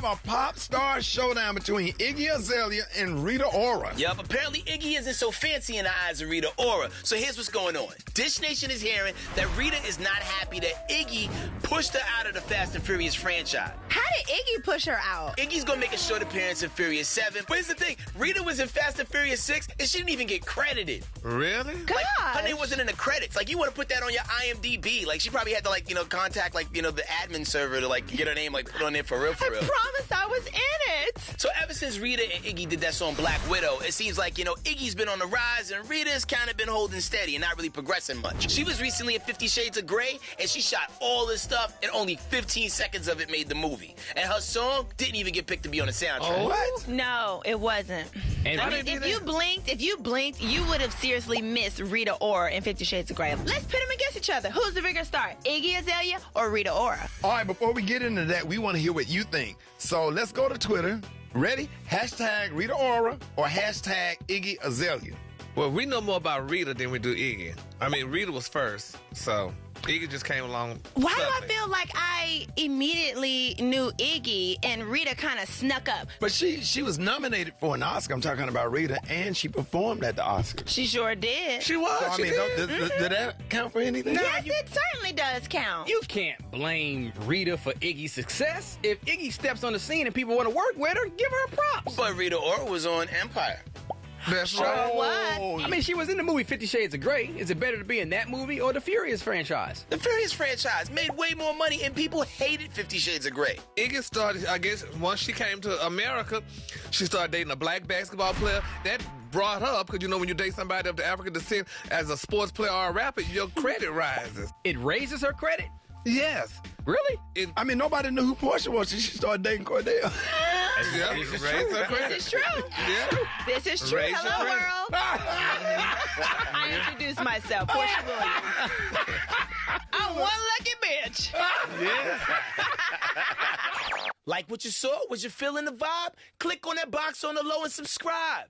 have a pop star showdown between Iggy Azalea and Rita Ora. Yup, apparently Iggy isn't so fancy in the eyes of Rita Ora. So here's what's going on. Dish Nation is hearing that Rita is not happy that Iggy pushed her out of the Fast and Furious franchise. How did Iggy push her out? Iggy's gonna make a short appearance in Furious 7. But here's the thing, Rita was in Fast and Furious 6 and she didn't even get credited. Really? Gosh. Like, her name wasn't in the credits. Like, you want to put that on your IMDb. Like, she probably had to, contact, the admin server to, get her name, put on there for real. I promised I was in it. So ever since Rita and Iggy did that song Black Widow, it seems like, Iggy's been on the rise and Rita's kind of been holding steady and not really progressing much. She was recently in 50 Shades of Grey and she shot all this stuff and only 15 seconds of it made the movie. And her song didn't even get picked to be on the soundtrack. Oh, what? No, it wasn't. And if you blinked, you would have seriously missed Rita Ora in 50 Shades of Grey. Let's pit them against each other. Who's the bigger star, Iggy Azalea or Rita Ora? All right, before we get into that, we want to hear what you think. So let's go to Twitter. Ready? Hashtag Rita Ora or hashtag Iggy Azalea. Well, we know more about Rita than we do Iggy. I mean, Rita was first, so Iggy just came along. Why do I suddenly. feel like I immediately knew Iggy and Rita kind of snuck up? But she was nominated for an Oscar. I'm talking about Rita, and she performed at the Oscars. She sure did. She was. So, I she mean, did. did that count for anything? Yes, it certainly does count. You can't blame Rita for Iggy's success. If Iggy steps on the scene and people want to work with her, give her props. But Rita Ora was on Empire. That's Sure right. was. I mean, she was in the movie 50 Shades of Grey. Is it better to be in that movie or the Furious franchise? The Furious franchise made way more money and people hated 50 Shades of Grey. Iggy started, I guess, once she came to America, she started dating a black basketball player. That brought her up, because, when you date somebody of the African descent as a sports player or a rapper, your credit rises. It raises her credit? Yes. Really? I mean, nobody knew who Portia was. She started dating Cordell. Yeah, This is raise true. her credit. This is true. Yeah. This is true. Raise your Hello, credit. world. I introduced myself, Portia Williams. I'm one lucky bitch. Like what you saw? Was you feeling the vibe? Click on that box on the low and subscribe.